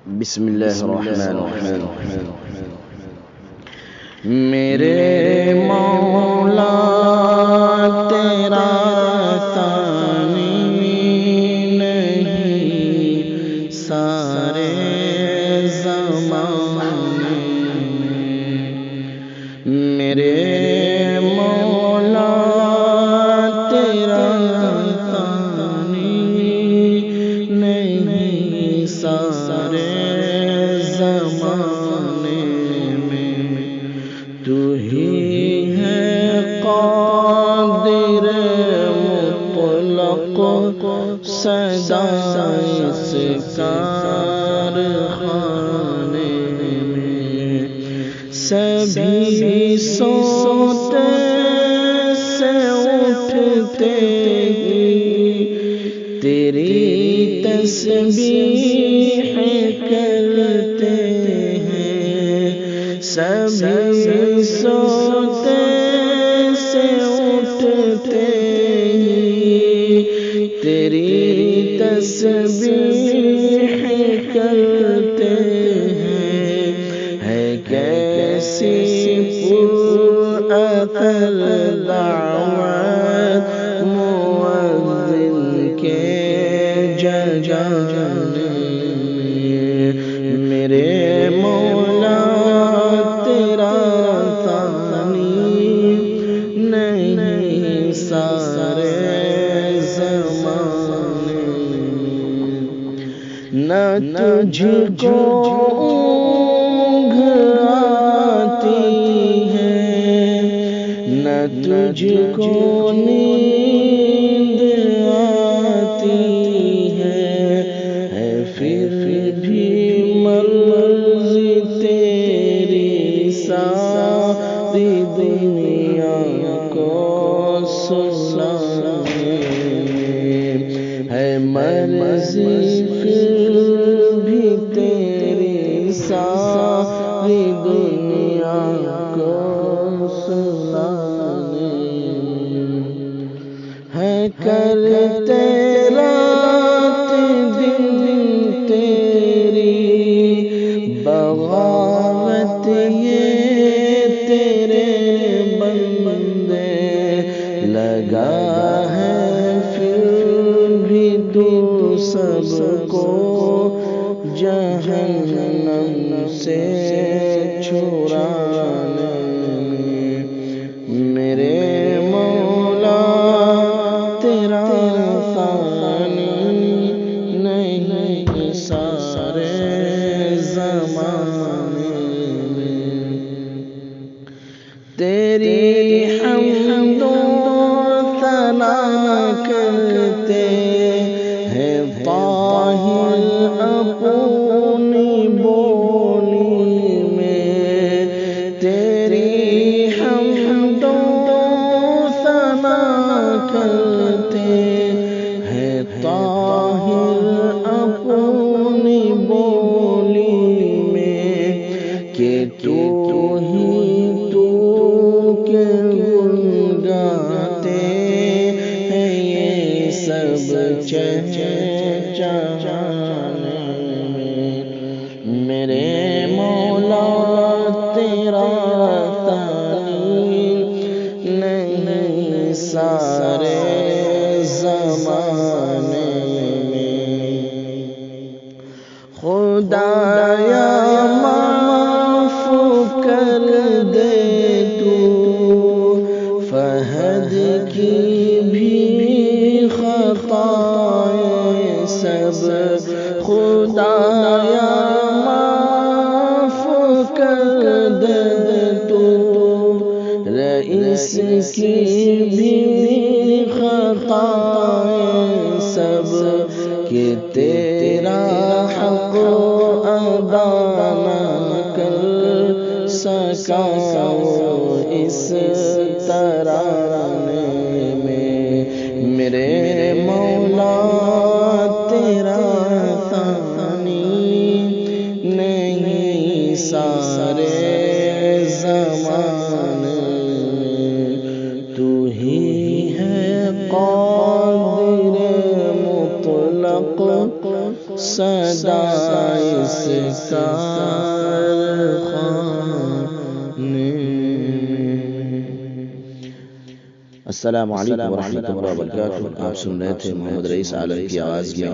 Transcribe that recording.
بسم اللہ الرحمن الرحیم۔ میرے مولا تیرا ثانی نہیں سارے زمانے میں، میرے مولا تیرا ثانی نہیں سارے زمانے میں، تو ہی ہے قادر مطلق سدا اس کارخانے میں، سبھی سوتے سے اٹھتے ہی تیری تسبیح کرتے ہیں، سبھی سوتے سے اٹھتے ہی تیری تسبیح کرتے ہیں، ہے کیسی پر اثر دعوت مؤذن کے جانے میں، میرے مولا تیرا ثانی نہیں سارے زمانے میں، نہ تجھ کو اونگھ آتی ہے، نہ تجھ کو نیند آتی ہے، پھر بھی مرضی تیری ساری دنیا کو سلانے میں، ہے مرضی پھر بھی تیری ساری دنیا کو سلانے میں، ہے کرتے رات دن تیری بغاوت یہ تیرے بندے، لگا ہے پھر بھی تو سب کو جہنم سے چھڑانے میں، میرے مولا تیرا ثانی نہیں سارے زمانے میں، تیری حمد و ثنا کرتے ہیں طاہر اپنی بولی میں، تیری حمد و ثنا کرتے ہیں طاہر اپنی بولی میں، کہ تو ہی تو کے گن گاتے ہیں یہ سب چہچہانے میں، میرے مولا تیرا ثانی نہیں سارے زمانے میں، خدایا معاف کر دے تو فہد کی بھی خطائیں سب، خدایا معاف کر دے تو رئیس کی بھی خطائیں سب، کہ تیرا حق ادا نہ کر سکا اس ترانے میں، میرے مولا تیرا ثانی نہیں سارے زمانے میں، تو ہی ہے قادر مطلق سدا اس کارخانے میں۔ السلام علیکم ورحمۃ اللہ وبرکاتہ۔ آپ سن رہے تھے محمد رئیس عالم کی آواز میں